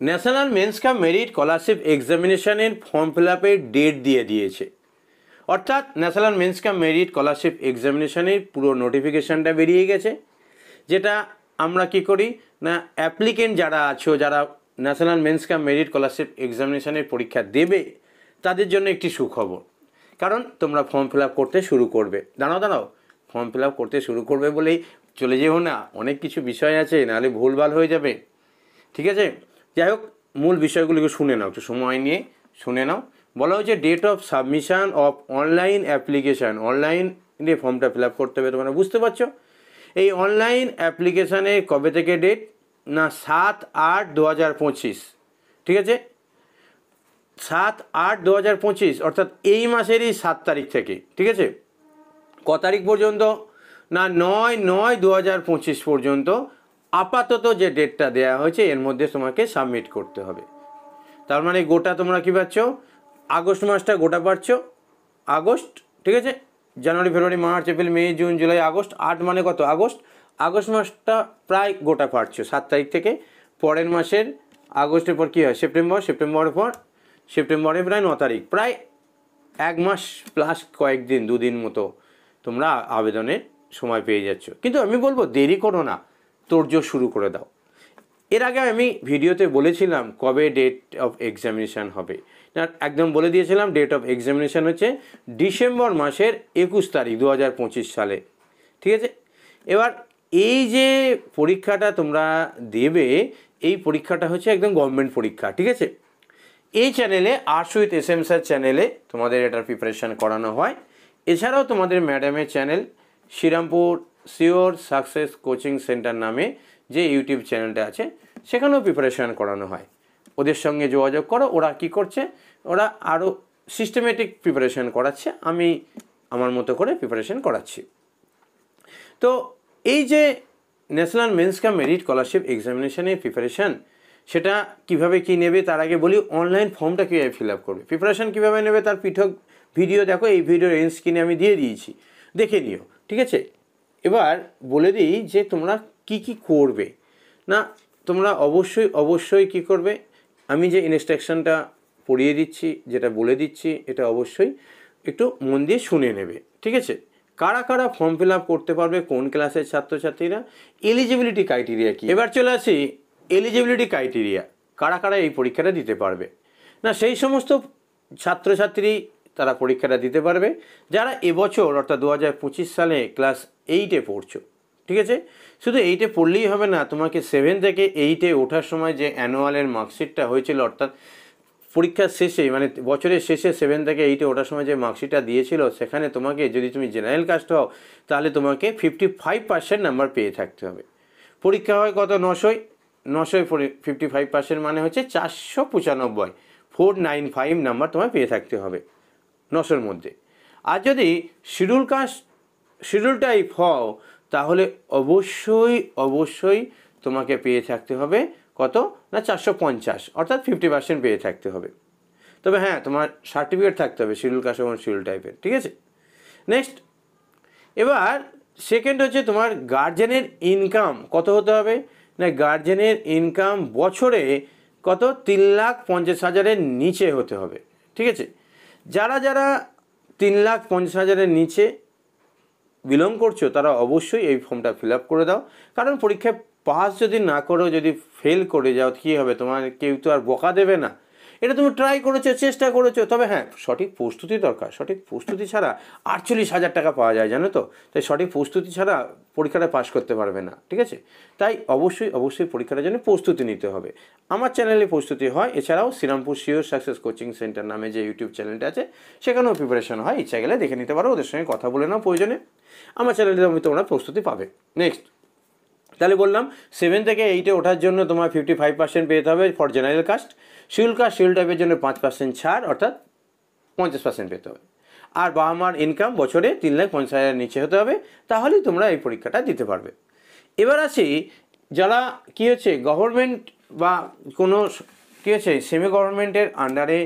National means cum merit scholarship এক্সামিনেশনের form fill আপের date দিয়ে দিয়েছে। অর্থাৎ national means cum merit scholarship এক্সামিনেশনের পুরো নোটিফিকেশানটা বেরিয়ে গেছে, যেটা আমরা কি করি না, অ্যাপ্লিকেন্ট যারা আছো, যারা national means cum merit scholarship এক্সামিনেশনের পরীক্ষা দেবে, তাদের জন্য একটি সুখবর। কারণ তোমরা ফর্ম ফিল আপ করতে শুরু করবে। দাঁড়াও, ফর্ম ফিল আপ করতে শুরু করবে বলেই চলে যেও না, অনেক কিছু বিষয় আছে, নাহলে ভুলভাল হয়ে যাবে। ঠিক আছে, যাই হোক, মূল বিষয়গুলিকে শুনে নাও, একটু সময় নিয়ে শুনে নাও। বলা হচ্ছে date of submission of online application, অনলাইনে ফর্মটা ফিল আপ করতে হবে। তোমরা বুঝতে পারছো এই অনলাইন অ্যাপ্লিকেশানে কবে থেকে ডেট না 7/8/2025। ঠিক আছে, 7/8/2025 অর্থাৎ এই মাসেরই 7 তারিখ থেকে। ঠিক আছে, ক তারিখ পর্যন্ত না 9/9/2025 পর্যন্ত আপাতত যে ডেটটা দেওয়া হয়েছে এর মধ্যে তোমাকে সাবমিট করতে হবে। তার মানে গোটা তোমরা কী পাচ্ছ, আগস্ট মাসটা গোটা পাচ্ছ, আগস্ট। ঠিক আছে, January February March April May June July August, 8 মানে কত, আগস্ট। আগস্ট মাসটা প্রায় গোটা পাচ্ছ 7 তারিখ থেকে। পরের মাসের আগস্টের পর কী হয়, সেপ্টেম্বর, সেপ্টেম্বরের পর সেপ্টেম্বরে প্রায় 9 তারিখ, প্রায় 1 মাস প্লাস কয়েকদিন, 2 দিন মতো তোমরা আবেদনের সময় পেয়ে যাচ্ছ। কিন্তু আমি বলবো দেরি করো না, তোড়জোড় শুরু করে দাও। এর আগে আমি ভিডিওতে বলেছিলাম কবে ডেট অফ এক্সামিনেশান হবে, না একদম বলে দিয়েছিলাম ডেট অফ এক্সামিনেশান হচ্ছে ডিসেম্বর মাসের 21 তারিখ 2025 সালে। ঠিক আছে, এবার এই যে পরীক্ষাটা তোমরা দেবে, এই পরীক্ষাটা হচ্ছে একদম গভর্নমেন্ট পরীক্ষা। ঠিক আছে, এই চ্যানেলে আর্টস উইথ এসএম স্যার চ্যানেলে তোমাদের এটার প্রিপারেশান করানো হয়। এছাড়াও তোমাদের ম্যাডামের channel Srirampur sure success coaching centre নামে যে ইউটিউব চ্যানেলটা আছে, সেখানেও প্রিপারেশান করানো হয়। ওদের সঙ্গে যোগাযোগ করো, ওরা কি করছে, ওরা আরও সিস্টেমেটিক প্রিপারেশান করাচ্ছে, আমি আমার মতো করে প্রিপারেশান করাচ্ছি। তো এই যে national means cum merit scholarship এক্সামিনেশনের প্রিপারেশান, সেটা কিভাবে কি নেবে তার আগে বলি অনলাইন ফর্মটা কীভাবে ফিল আপ করবে, প্রিপারেশান কীভাবে নেবে তার পৃথক ভিডিও দেখো, এই ভিডিওর এন্ড স্ক্রিনে আমি দিয়ে দিয়েছি, দেখে নিও। ঠিক আছে, এবার বলে দিই যে তোমরা কি কি করবে। না তোমরা অবশ্যই কি করবে, আমি যে ইনস্ট্রাকশনটা পড়িয়ে দিচ্ছি, যেটা বলে দিচ্ছি, এটা অবশ্যই একটু মন দিয়ে শুনে নেবে। ঠিক আছে, কারা কারা ফর্ম ফিল আপ করতে পারবে, কোন ক্লাসের ছাত্রছাত্রীরা, এলিজিবিলিটি ক্রাইটেরিয়া কী। এবার চলে আসি এলিজিবিলিটি ক্রাইটেরিয়া, কারা কারা এই পরীক্ষাটা দিতে পারবে। না সেই সমস্ত ছাত্রছাত্রী তারা পরীক্ষাটা দিতে পারবে যারা এবছর অর্থাৎ 2025 সালে ক্লাস 8-এ পড়ছো। ঠিক আছে, শুধু 8-এ পড়লেই হবে না, তোমাকে 7 থেকে 8-এ ওঠার সময় যে অ্যানুয়ালের মার্কশিটটা হয়েছিল, অর্থাৎ পরীক্ষার শেষে মানে বছরের শেষে 7 থেকে 8-এ ওঠার সময় যে মার্কশিটটা দিয়েছিল, সেখানে তোমাকে যদি তুমি জেনারেল কাস্ট হও তাহলে তোমাকে 55% নাম্বার পেয়ে থাকতে হবে। পরীক্ষা হয় কত, 900 55% মানে হচ্ছে 495, 495 নাম্বার তোমায় পেয়ে থাকতে হবে 900-র মধ্যে। আর যদি শিডিউল টাইপ হও তাহলে অবশ্যই তোমাকে পেয়ে থাকতে হবে কত না 450, অর্থাৎ 50% পেয়ে থাকতে হবে। তবে হ্যাঁ, তোমার সার্টিফিকেট থাকতে হবে শিডিউল কাস্ট এবং শিডিউল টাইপের। ঠিক আছে, নেক্সট এবার সেকেন্ড হচ্ছে তোমার গার্জেনের ইনকাম কত হতে হবে না, গার্জেনের ইনকাম বছরে কত 3,50,000-এর নিচে হতে হবে। ঠিক আছে, যারা 3,50,000-এর নিচে বিলং করছো তারা অবশ্যই এই ফর্মটা ফিল আপ করে দাও। কারণ পরীক্ষায় পাস যদি না করো, যদি ফেল করে যাও, কী হবে, তোমার কেউ তো আর বকা দেবে না। এটা তুমি ট্রাই করেছো, চেষ্টা করেছো, তবে হ্যাঁ সঠিক প্রস্তুতি দরকার। সঠিক প্রস্তুতি ছাড়া 48,000 টাকা পাওয়া যায় জানো তো, তাই সঠিক প্রস্তুতি ছাড়া পরীক্ষাটা পাস করতে পারবে না। ঠিক আছে, তাই অবশ্যই পরীক্ষাটার জন্য প্রস্তুতি নিতে হবে। আমার চ্যানেলে প্রস্তুতি হয়, এছাড়াও Srirampur sure success coaching centre নামে যে ইউটিউব চ্যানেলটা আছে সেখানেও প্রিপারেশন হয়, ইচ্ছা গেলে দেখে নিতে পারো, ওদের সঙ্গে কথা বলে নাও প্রয়োজনে, আমার চ্যানেলে তোমরা প্রস্তুতি পাবে। নেক্সট তাহলে বললাম 7 থেকে 8-এ ওঠার জন্য তোমার 55% পেতে হবে ফর জেনারেল কাস্ট, শিডিউল টাইপের জন্য 5% ছাড়, অর্থাৎ 50% পেতে হবে। আর বাবা মার ইনকাম বছরে 3,50,000-এর নিচে হতে হবে, তাহলেই তোমরা এই পরীক্ষাটা দিতে পারবে। এবার আসি যারা কী হচ্ছে গভর্নমেন্ট বা কোনো কী হচ্ছে সেমি গভর্নমেন্টের আন্ডারে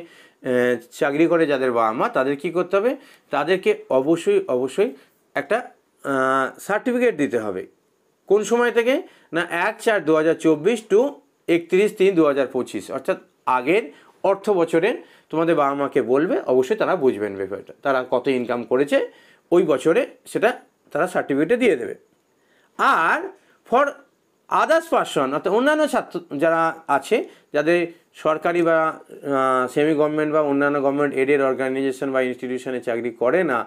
চাকরি করে যাদের বাবা মা, তাদের কী করতে হবে, তাদেরকে অবশ্যই একটা সার্টিফিকেট দিতে হবে। কোন সময় থেকে না 1/4/2024 টু 31/3/2025, অর্থাৎ আগের অর্থ বছরের তোমাদের বাবা মাকে বলবে, অবশ্যই তারা বুঝবেন ব্যাপারটা, তারা কত ইনকাম করেছে ওই বছরে সেটা তারা সার্টিফিকেটে দিয়ে দেবে। আর ফর আদার্স পারসন, অর্থাৎ অন্যান্য ছাত্র যারা আছে, যাদের সরকারি বা সেমি গভর্নমেন্ট বা অন্যান্য গভর্নমেন্ট এডেড অর্গানাইজেশন বা ইনস্টিটিউশনে চাকরি করে না,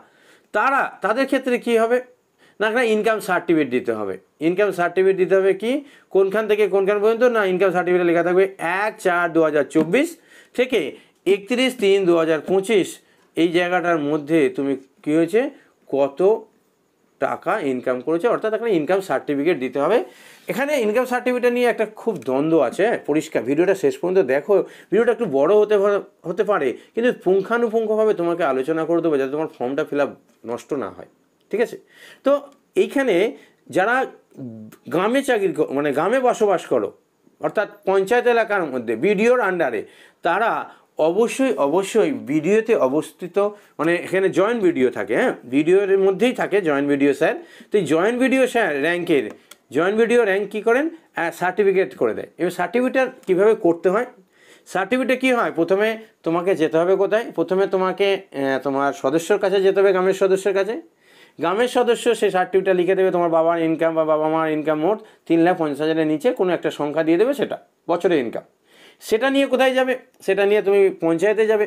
তাদের ক্ষেত্রে কী হবে না, একটা ইনকাম সার্টিফিকেট দিতে হবে। ইনকাম সার্টিফিকেট দিতে হবে কি, কোনখান থেকে কোনখান পর্যন্ত না, ইনকাম সার্টিফিকেটে লেখা থাকবে 1/4/2024 থেকে 31/3/2025, এই জায়গাটার মধ্যে তুমি কী হয়েছে, কত টাকা ইনকাম করেছে, অর্থাৎ একটা ইনকাম সার্টিফিকেট দিতে হবে। এখানে ইনকাম সার্টিফিকেট নিয়ে একটা খুব দ্বন্দ্ব আছে, পরিষ্কার। ভিডিওটা শেষ পর্যন্ত দেখো, ভিডিওটা একটু বড় হতে পারে, কিন্তু পুঙ্খানুপুঙ্খভাবে তোমাকে আলোচনা করে দেবো যাতে তোমার ফর্মটা ফিল আপ নষ্ট না হয়, ঠিক আছে? তো এইখানে যারা গ্রামে চাকরি মানে গ্রামে বসবাস করো, অর্থাৎ পঞ্চায়েত এলাকার মধ্যে বিডিওর আন্ডারে, তারা অবশ্যই ভিডিওতে অবস্থিত, মানে এখানে জয়েন্ট ভিডিও থাকে, হ্যাঁ, ভিডিওর মধ্যেই থাকে জয়েন্ট ভিডিও স্যার। তো এই জয়েন্ট ভিডিও স্যার র্যাঙ্কের জয়েন্ট ভিডিও র্যাঙ্ক কী করেন, সার্টিফিকেট করে দেয়। এবার সার্টিফিকেট কীভাবে করতে হয়, সার্টিফিকেট কী হয়, প্রথমে তোমাকে যেতে হবে কোথায়, প্রথমে তোমাকে তোমার সদস্যর কাছে যেতে হবে, গ্রামের সদস্যের কাছে। গ্রামের সদস্য সেই সার্টিফিকেটটা লিখে দেবে, তোমার বাবার ইনকাম বা বাবা মার ইনকাম মোট 3,50,000-এর নিচে কোনো একটা সংখ্যা দিয়ে দেবে, সেটা বছরের ইনকাম। সেটা নিয়ে কোথায় যাবে, সেটা নিয়ে তুমি পঞ্চায়েতে যাবে,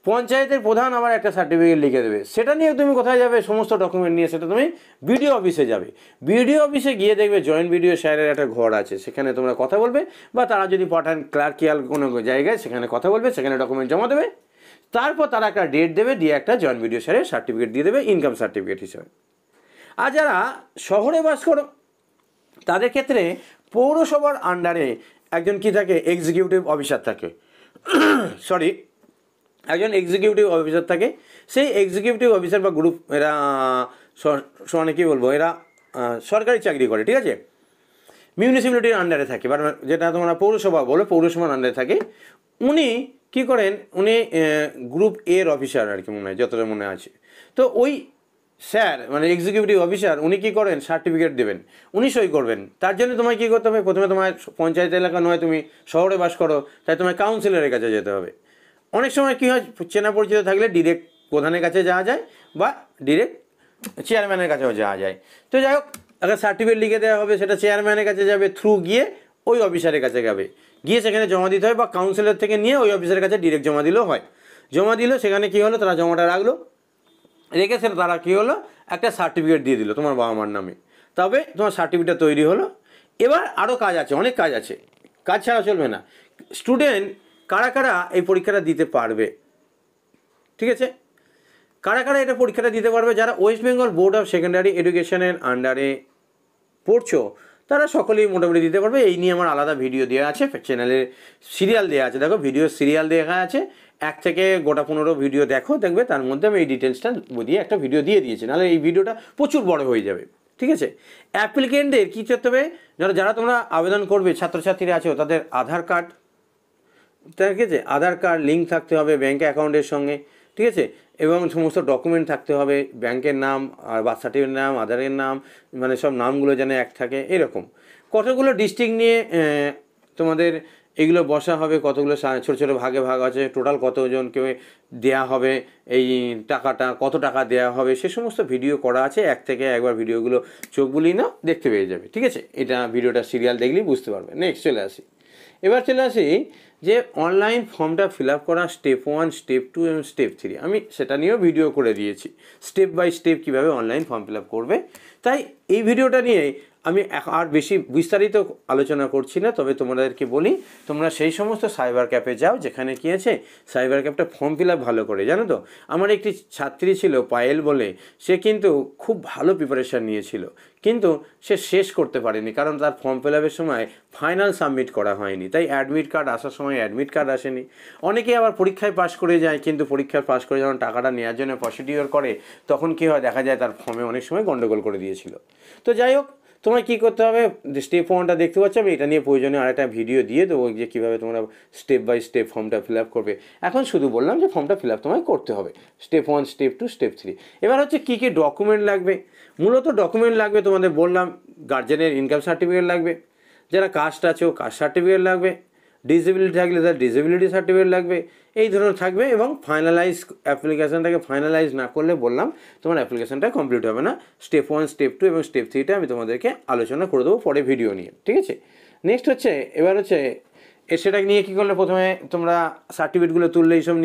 পঞ্চায়েতের প্রধান আবার একটা সার্টিফিকেট লিখে দেবে, সেটা নিয়ে তুমি কোথায় যাবে, সমস্ত ডকুমেন্ট নিয়ে সেটা তুমি বিডিও অফিসে যাবে। বিডিও অফিসে গিয়ে দেখবে জয়েন্ট বিডিও স্যারের একটা ঘর আছে, সেখানে তোমরা কথা বলবে, বা তারা যদি পাঠান ক্লার্কিয়াল কোনো জায়গায়, সেখানে কথা বলবে, সেখানে ডকুমেন্ট জমা দেবে। তারপর তারা একটা ডেট দেবে, দিয়ে একটা জয়েন্ট বিডিও স্যারের সার্টিফিকেট দিয়ে দেবে ইনকাম সার্টিফিকেট হিসেবে। আর যারা শহরে বাস করো, তাদের ক্ষেত্রে পৌরসভার আন্ডারে একজন কি থাকে, এক্সিকিউটিভ অফিসার থাকে, একজন এক্সিকিউটিভ অফিসার থাকে। সেই এক্সিকিউটিভ অফিসার বা গ্রুপ, এরা মানে কী বলবো, এরা সরকারি চাকরি করে, ঠিক আছে, মিউনিসিপ্যালিটির আন্ডারে থাকে, বা যেটা তোমরা পৌরসভা বলো, পৌরসভার আন্ডারে থাকে। উনি কী করেন, উনি গ্রুপ এর অফিসার আর কি, মনে হয়, যতটা মনে আছে। তো ওই স্যার মানে এক্সিকিউটিভ অফিসার, উনি কী করেন, সার্টিফিকেট দেবেন, উনি সই করবেন। তার জন্য তোমায় কী করতে হবে, প্রথমে তোমার পঞ্চায়েত এলাকা নয়, তুমি শহরে বাস করো, তাই তোমায় কাউন্সিলরের কাছে যেতে হবে। অনেক সময় কী হয়, চেনা পরিচিত থাকলে ডিরেক্ট প্রধানের কাছে যাওয়া যায়, বা ডিরেক্ট চেয়ারম্যানের কাছেও যাওয়া যায়। তো যাই হোক, একটা সার্টিফিকেট লিখে দেওয়া হবে, সেটা চেয়ারম্যানের কাছে যাবে, থ্রু গিয়ে ওই অফিসারের কাছে যাবে, গিয়ে সেখানে জমা দিতে হয়, বা কাউন্সিলর থেকে নিয়ে ওই অফিসারের কাছে ডিরেক্ট জমা দিলেও হয়। জমা দিল, সেখানে কী হলো, তারা জমাটা রাখলো, রেখে সেটা তারা কী হলো, একটা সার্টিফিকেট দিয়ে দিল তোমার বাবা মার নামে, তবে তোমার সার্টিফিকেটটা তৈরি হলো। এবার আরও কাজ আছে, অনেক কাজ আছে, কাজ ছাড়া চলবে না। স্টুডেন্ট কারা কারা এই পরীক্ষাটা দিতে পারবে, ঠিক আছে, কারা কারা এটা পরীক্ষাটা দিতে পারবে, যারা West Bengal board of secondary এডুকেশনের আন্ডারে পড়ছো, তারা সকলেই মোটামুটি দিতে পারবে। এই নিয়ে আমার আলাদা ভিডিও দেওয়া আছে, চ্যানেলে সিরিয়াল দেওয়া আছে, দেখো ভিডিও সিরিয়াল দেওয়া আছে, 1 থেকে গোটা 15 ভিডিও দেখো, দেখবে তার মধ্যে আমি এই ডিটেলসটা দিয়ে একটা ভিডিও দিয়ে দিয়েছি, নাহলে এই ভিডিওটা প্রচুর বড় হয়ে যাবে, ঠিক আছে। অ্যাপ্লিকেন্টদের কী করতে হবে, যারা তোমরা আবেদন করবে, ছাত্রছাত্রীরা আছো, তাদের আধার কার্ড, ঠিক আছে, আধার কার্ড লিঙ্ক থাকতে হবে ব্যাঙ্ক অ্যাকাউন্টের সঙ্গে, ঠিক আছে, এবং সমস্ত ডকুমেন্ট থাকতে হবে, ব্যাংকের নাম, আর বার্থ সার্টিফিকেটের নাম, আধারের নাম, মানে সব নামগুলো যেন এক থাকে, এরকম কতগুলো ডিস্ট্রিক্ট নিয়ে তোমাদের এগুলো বসা হবে, কতগুলো ছোটো ছোটো ভাগে ভাগ আছে, টোটাল কতজনকে দেয়া হবে, এই টাকাটা কত টাকা দেওয়া হবে, সে সমস্ত ভিডিও করা আছে। একবার ভিডিওগুলো চোখ বুলিয়ে নাও, দেখতে পেয়ে যাবে, ঠিক আছে। এটা ভিডিওটা সিরিয়াল দেখলেই বুঝতে পারবে। নেক্সট এবার চলে আসি যে অনলাইন ফর্মটা ফিল আপ করা স্টেপ 1, স্টেপ 2 এবং স্টেপ 3, আমি সেটা নিয়েও ভিডিও করে দিয়েছি, স্টেপ বাই স্টেপ কীভাবে অনলাইন ফর্ম ফিল আপ করবে। তাই এই ভিডিওটা নিয়ে আমি আর বেশি বিস্তারিত আলোচনা করছি না, তবে তোমাদেরকে বলি, তোমরা সেই সমস্ত সাইবার ক্যাফে যাও যেখানে কী আছে, সাইবার ক্যাফটা ফর্ম ফিল আপ ভালো করে, জানো তো। আমার একটি ছাত্রী ছিল পায়েল বলে, সে কিন্তু খুব ভালো প্রিপারেশান নিয়েছিল, কিন্তু সে শেষ করতে পারেনি, কারণ তার ফর্ম ফিল আপের সময় ফাইনাল সাবমিট করা হয়নি, তাই অ্যাডমিট কার্ড আসার সময় অ্যাডমিট কার্ড আসেনি। অনেকে আবার পরীক্ষায় পাশ করে যায়, কিন্তু পরীক্ষায় পাশ করে যখন টাকাটা নেওয়ার জন্য প্রসিডিওর করে, তখন কী হয়, দেখা যায় তার ফর্মে অনেক সময় গণ্ডগোল করে দিয়েছিল। তো যাই হোক, তোমায় কী করতে হবে, স্টেপ 1টা দেখতে পাচ্ছ, আমি এটা নিয়ে প্রয়োজনে আরেকটা ভিডিও দিয়ে দেবো, যে কীভাবে তোমরা স্টেপ বাই স্টেপ ফর্মটা ফিল আপ করবে। এখন শুধু বললাম যে ফর্মটা ফিল আপ তোমায় করতে হবে, স্টেপ 1, স্টেপ 2, স্টেপ 3। এবার হচ্ছে কী কী ডকুমেন্ট লাগবে। মূলত ডকুমেন্ট লাগবে, তোমাদের বললাম গার্জেনের ইনকাম সার্টিফিকেট লাগবে, যারা কাস্ট আছে ও কাস্ট সার্টিফিকেট লাগবে, ডিসেবিলিটি থাকলে তার ডিসেবিলিটি সার্টিফিকেট লাগবে, এই ধরনের থাকবে। এবং ফাইনালাইজ অ্যাপ্লিকেশানটাকে ফাইনালাইজ না করলে বললাম তোমার অ্যাপ্লিকেশানটা কমপ্লিট হবে না। স্টেপ 1, স্টেপ 2 এবং স্টেপ 3টা আমি তোমাদেরকে আলোচনা করে দেবো পরে ভিডিও নিয়ে, ঠিক আছে। নেক্সট হচ্ছে এবার হচ্ছে সেটা নিয়ে কী করলে, প্রথমে তোমরা সার্টিফিকেটগুলো তুললে, এইসব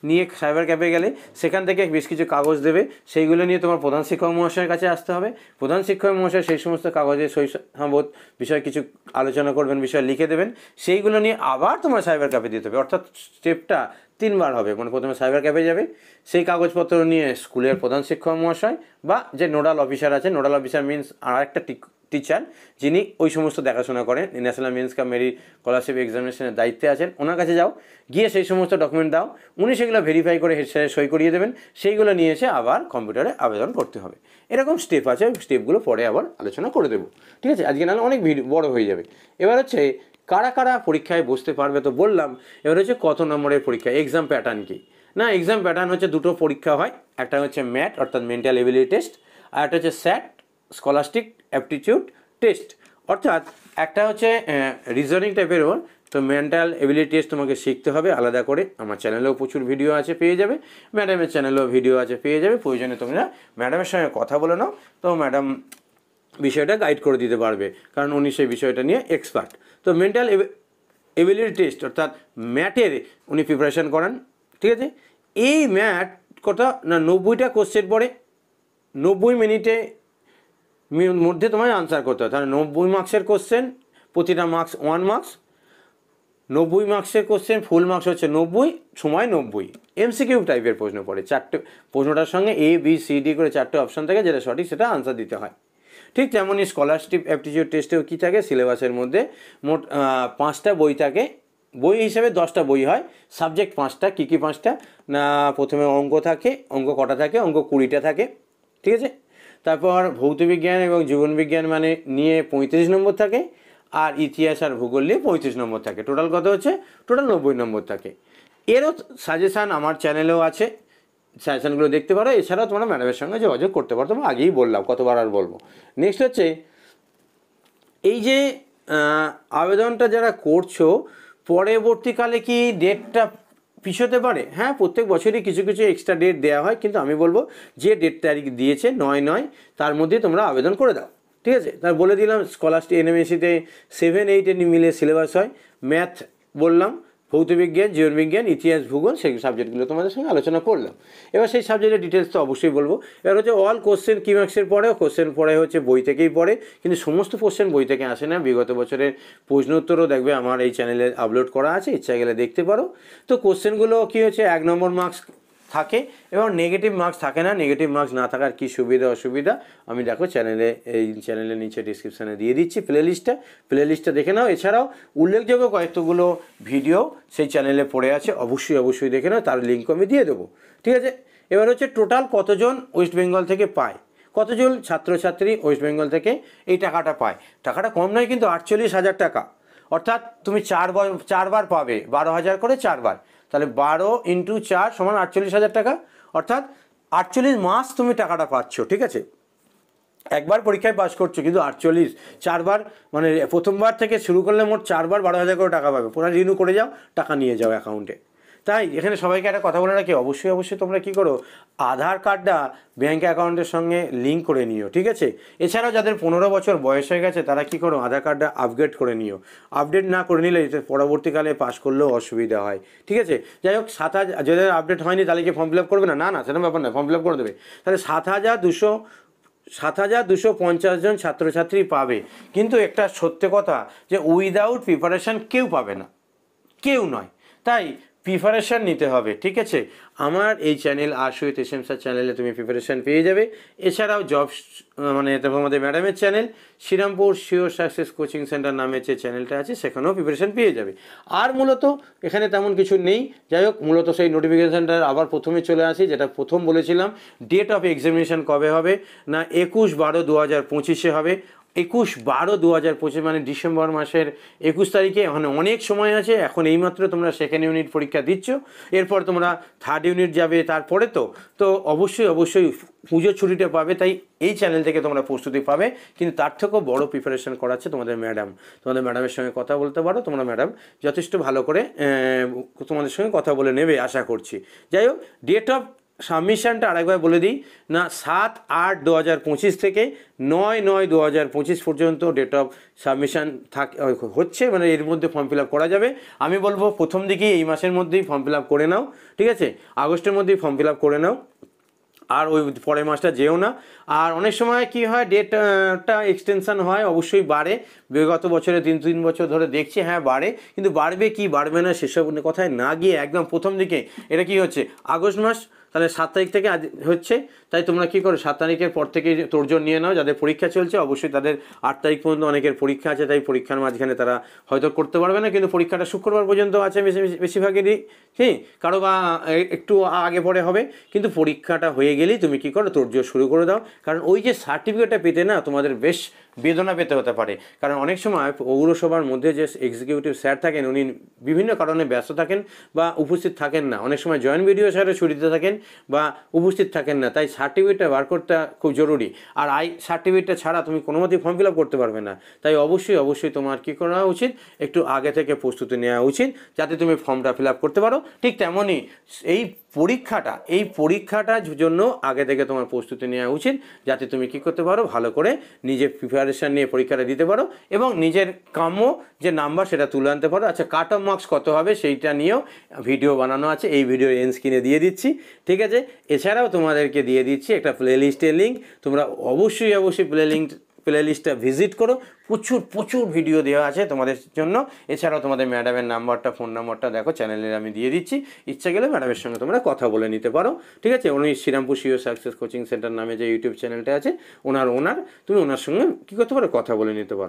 নিয়ে সাইবার ক্যাফে গেলে সেখান থেকে বেশ কিছু কাগজ দেবে, সেইগুলো নিয়ে তোমার প্রধান শিক্ষক মহাশয়ের কাছে আসতে হবে। প্রধান শিক্ষক মহাশয় সেই সমস্ত কাগজে সইসাবত বিষয় কিছু আলোচনা করবেন, বিষয় লিখে দেবেন, সেইগুলো নিয়ে আবার তোমার সাইবার ক্যাফে দিতে হবে। অর্থাৎ স্টেপটা 3 বার হবে। মানে প্রথমে সাইবার ক্যাফে যাবে, সেই কাগজপত্র নিয়ে স্কুলের প্রধান শিক্ষক মহাশয় বা যে নোডাল অফিসার আছে, নোডাল অফিসার মিনস আর একটা টিচার যিনি ওই সমস্ত দেখাশোনা করেন, national means cum merit scholarship এক্সামিনেশনের দায়িত্বে আছেন, ওনার কাছে যাও, গিয়ে সেই সমস্ত ডকুমেন্ট দাও, উনি সেগুলো ভেরিফাই করে হেড স্যারের সই করিয়ে দেবেন, সেইগুলো নিয়ে এসে আবার কম্পিউটারে আবেদন করতে হবে। এরকম স্টেপ আছে, স্টেপগুলো পরে আবার আলোচনা করে দেবো, ঠিক আছে। আজকে নাহলে অনেক বড় হয়ে যাবে। এবার হচ্ছে কারা কারা পরীক্ষায় বসতে পারবে, তো বললাম। এবার হচ্ছে কত নম্বরের পরীক্ষা, এক্সাম প্যাটার্ন কী না, এক্সাম প্যাটার্ন হচ্ছে দুটো পরীক্ষা হয়। একটা হচ্ছে ম্যাট অর্থাৎ মেন্টাল এবিলিটি টেস্ট, আর একটা হচ্ছে স্যাট স্কলাস্টিক অ্যাপটিটিউড টেস্ট। অর্থাৎ একটা হচ্ছে রিজনিং টাইপের ওর, তো মেন্টাল এবিলিটি টেস্ট তোমাকে শিখতে হবে আলাদা করে। আমার চ্যানেলেও প্রচুর ভিডিও আছে, পেয়ে যাবে, ম্যাডামের চ্যানেলেও ভিডিও আছে, পেয়ে যাবে। প্রয়োজনে তোমরা ম্যাডামের সঙ্গে কথা বলে নাও, তো ম্যাডাম বিষয়টা গাইড করে দিতে পারবে, কারণ উনি সেই বিষয়টা নিয়ে এক্সপার্ট। তো মেন্টাল এবিলিটি টেস্ট অর্থাৎ ম্যাটের উনি প্রিপারেশান করান, ঠিক আছে। এই ম্যাট কত না 90টা কোশ্চেন পড়ে, 90 মিনিটে মধ্যে তোমায় আনসার করতে হবে। তাহলে 90 মার্কসের কোশ্চেন, প্রতিটা মার্কস 1 মার্কস, 90 মার্কসের কোশ্চেন, ফুল মার্কস হচ্ছে 90, সময় 90। এমসিকিউ টাইপের প্রশ্ন পড়ে, 4টে প্রশ্নটার সঙ্গে ABCD করে 4টে অপশান থাকে, যেটা সঠিক সেটা আনসার দিতে হয়। ঠিক তেমনই স্কলারশিপ অ্যাপটিটিউড টেস্টেও কী থাকে, সিলেবাসের মধ্যে মোট 5টা বই থাকে, বই হিসেবে 10টা বই হয়, সাবজেক্ট 5টা। কী কী 5টা না, প্রথমে অঙ্ক থাকে, অঙ্ক কটা থাকে, অঙ্ক 20টা থাকে, ঠিক আছে। তারপর ভৌতবিজ্ঞান এবং জীবনবিজ্ঞান মানে নিয়ে 35 নম্বর থাকে, আর ইতিহাস আর ভূগোল নিয়ে 35 নম্বর থাকে। টোটাল কত হচ্ছে, টোটাল 90 নম্বর থাকে। এরও সাজেশান আমার চ্যানেলেও আছে, সাজেশানগুলো দেখতে পারো। এছাড়াও তোমরা ম্যাডামের সঙ্গে যোগাযোগ করতে পারো, তোমরা আগেই বললাম, কতবার আর বলবো। নেক্সট হচ্ছে এই যে আবেদনটা যারা করছো, পরবর্তীকালে কি ডেটটা পিছোতে পারে? হ্যাঁ, প্রত্যেক বছরই কিছু কিছু এক্সট্রা ডেট দেওয়া হয়, কিন্তু আমি বলবো যে ডেট তারিখ দিয়েছে 9/9 তার মধ্যে তোমরা আবেদন করে দাও, ঠিক আছে। তার বলে দিলাম স্কলারশিপ NMSCতে 7-8 মিলে সিলেবাস হয়। ম্যাথ বললাম, ভৌতবিজ্ঞান, জীবনবিজ্ঞান, ইতিহাস, ভূগোল, সেই সাবজেক্টগুলো তোমাদের সঙ্গে আলোচনা করলাম। এবার সেই সাবজেক্টের ডিটেলস তো অবশ্যই বলবো। এবার হচ্ছে অল কোশ্চেন কি মার্কসের পড়ে, কোশ্চেন পড়ে হচ্ছে বই থেকেই পড়ে, কিন্তু সমস্ত কোশ্চেন বই থেকে আসে না। বিগত বছরের প্রশ্ন উত্তরও দেখবে আমার এই চ্যানেলে আপলোড করা আছে, ইচ্ছা গেলে দেখতে পারো। তো কোশ্চেনগুলো কী হচ্ছে, 1 নম্বর মার্কস থাকে এবং নেগেটিভ মার্কস থাকে না। নেগেটিভ মার্কস না থাকার কী সুবিধা অসুবিধা আমি দেখো এই চ্যানেলের নিচে ডিসক্রিপশানে দিয়ে দিচ্ছি প্লেলিস্টটা দেখে নাও। এছাড়াও উল্লেখযোগ্য কয়েকগুলো ভিডিও সেই চ্যানেলে পড়ে আছে, অবশ্যই দেখে নাও, তার লিঙ্ক আমি দিয়ে দেবো, ঠিক আছে। এবার হচ্ছে টোটাল কতজন ওয়েস্ট বেঙ্গল থেকে পায়, কতজন ছাত্রছাত্রী ওয়েস্ট বেঙ্গল থেকে এই টাকাটা পায়। টাকাটা কম নয় কিন্তু, 48,000 টাকা। অর্থাৎ তুমি 4 বার পাবে, 12,000 করে 4 বার, তাহলে 12 × 4 = 48,000 টাকা। অর্থাৎ 48 মাস তুমি টাকাটা পাচ্ছ, ঠিক আছে। একবার পরীক্ষায় পাস করছো, কিন্তু 48 4 বার, মানে প্রথমবার থেকে শুরু করলে মোট 4 বার 12,000 করে টাকা পাবে। পুরো রিনিউ করে যাও, টাকা নিয়ে যাও অ্যাকাউন্টে। তাই এখানে সবাইকে একটা কথা বলে রাখি, অবশ্যই তোমরা কী করো, আধার কার্ডটা ব্যাঙ্ক অ্যাকাউন্টের সঙ্গে লিঙ্ক করে নিও, ঠিক আছে। এছাড়াও যাদের 15 বছর বয়স হয়ে গেছে তারা কী করো, আধার কার্ডটা আপগ্রেড করে নিও। আপডেট না করে নিলে পরবর্তীকালে পাস করলেও অসুবিধা হয়, ঠিক আছে। যাই হোক, 7,000 যাদের আপডেট হয়নি তাহলে কি ফর্ম ফিল আপ করবে না? না, সেরকম ব্যাপার না, ফর্ম ফিল আপ করে দেবে। তাহলে 7,250 জন ছাত্রছাত্রী পাবে। কিন্তু একটা সত্যি কথা যে উইদাউট প্রিপারেশান কেউ পাবে না, কেউ নয়। তাই প্রিপারেশান নিতে হবে, ঠিক আছে। আমার এই চ্যানেল আশুত এসএম স্যার চ্যানেলে তুমি প্রিপারেশান পেয়ে যাবে। এছাড়াও মানে আমাদের ম্যাডামের channel Srirampur sure success coaching centre নামে যে চ্যানেলটা আছে, সেখানেও প্রিপারেশান পেয়ে যাবে। আর মূলত এখানে তেমন কিছু নেই। যাই হোক, মূলত সেই নোটিফিকেশানটা আবার প্রথমে চলে আসি, যেটা প্রথম বলেছিলাম, ডেট অফ এক্সামিনেশান কবে হবে না 21/12/2025 হবে। 21/12/2025 মানে ডিসেম্বর মাসের 21 তারিখে, মানে অনেক সময় আছে। এখন এইমাত্র তোমরা সেকেন্ড ইউনিট পরীক্ষা দিচ্ছ, এরপর তোমরা থার্ড ইউনিট যাবে, তারপরে তো অবশ্যই পুজোর ছুটিটা পাবে। তাই এই চ্যানেল থেকে তোমরা প্রস্তুতি পাবে, কিন্তু তার থেকেও বড় প্রিপারেশন করাচ্ছে তোমাদের ম্যাডামের সঙ্গে কথা বলতে পারো। তোমরা ম্যাডাম যথেষ্ট ভালো করে তোমাদের সঙ্গে কথা বলে নেবে আশা করছি। যাই হোক, ডেট অফ সাবমিশনটা আরেকবার বলে দিই না, 7/8/2025 থেকে 9/9/2025 পর্যন্ত ডেট অফ সাবমিশন হচ্ছে, মানে এর মধ্যে ফর্ম ফিল আপ করা যাবে। আমি বলবো প্রথম দিকেই এই মাসের মধ্যেই ফর্ম ফিল আপ করে নাও, ঠিক আছে, আগস্টের মধ্যেই ফর্ম ফিল আপ করে নাও, আর ওই পরের মাসটা যেও না। আর অনেক সময় কি হয়, ডেটটা এক্সটেনশন হয়, অবশ্যই বাড়ে। বিগত বছরে 3 বছর ধরে দেখছি, হ্যাঁ বাড়ে, কিন্তু বাড়বে কি বাড়বে না সেসব কথায় না গিয়ে একদম প্রথম দিকে, এটা কি হচ্ছে আগস্ট মাস, তাহলে 7 তারিখ থেকে আজ হচ্ছে, তাই তোমরা কী করো 7 তারিখের পর থেকে তোড়জোড় নিয়ে নাও। যাদের পরীক্ষা চলছে অবশ্যই তাদের 8 তারিখ পর্যন্ত অনেকের পরীক্ষা আছে, তাই পরীক্ষার মাঝখানে তারা হয়তো করতে পারবে না, কিন্তু পরীক্ষাটা শুক্রবার পর্যন্ত আছে বেশিরভাগেরই, ঠিক, কারো বা একটু আগে পরে হবে, কিন্তু পরীক্ষাটা হয়ে গেলেই তুমি কী করো তোড়জোড় শুরু করে দাও। কারণ ওই যে সার্টিফিকেটটা পেতে না তোমাদের বেশ বেদনা পেতে হতে পারে। কারণ অনেক সময় পৌরসভার মধ্যে যে এক্সিকিউটিভ স্যার থাকেন, উনি বিভিন্ন কারণে ব্যস্ত থাকেন বা উপস্থিত থাকেন না, অনেক সময় জয়েন্ট বিডিও স্যারের ছুটিতে থাকেন বা উপস্থিত থাকেন না, তাই সার্টিফিকেটটা বার করতে খুব জরুরি। আর সার্টিফিকেটটা ছাড়া তুমি কোনো মতেই ফর্ম ফিল আপ করতে পারবে না। তাই অবশ্যই তোমার কী করা উচিত, একটু আগে থেকে প্রস্তুতি নেওয়া উচিত, যাতে তুমি ফর্মটা ফিল আপ করতে পারো। ঠিক তেমনই এই পরীক্ষাটার জন্য আগে থেকে তোমার প্রস্তুতি নেওয়া উচিত, যাতে তুমি কী করতে পারো, ভালো করে নিজের প্রিপারেশান নিয়ে পরীক্ষাটা দিতে পারো এবং নিজের কাম্য যে নাম্বার সেটা তুলে আনতে পারো। আচ্ছা, কাট অফ মার্কস কত হবে সেইটা নিয়েও ভিডিও বানানো আছে, এই ভিডিও এন্ড স্ক্রিনে দিয়ে দিচ্ছি, ঠিক আছে। এছাড়াও তোমাদেরকে দিয়ে দিচ্ছি একটা প্লেলিস্টের লিঙ্ক, তোমরা অবশ্যই প্লেলিস্টটা ভিজিট করো, প্রচুর ভিডিও দেওয়া আছে তোমাদের জন্য। এছাড়াও তোমাদের ম্যাডামের ফোন নাম্বারটা দেখো চ্যানেলে আমি দিয়ে দিচ্ছি, ইচ্ছা গেলে ম্যাডামের সঙ্গে তোমরা কথা বলে নিতে পারো, ঠিক আছে। উনি Srirampur sure success coaching centre নামে যে ইউটিউব চ্যানেলটা আছে, ওনার তুমি ওনার সঙ্গে কী করতে পারো, কথা বলে নিতে পারো।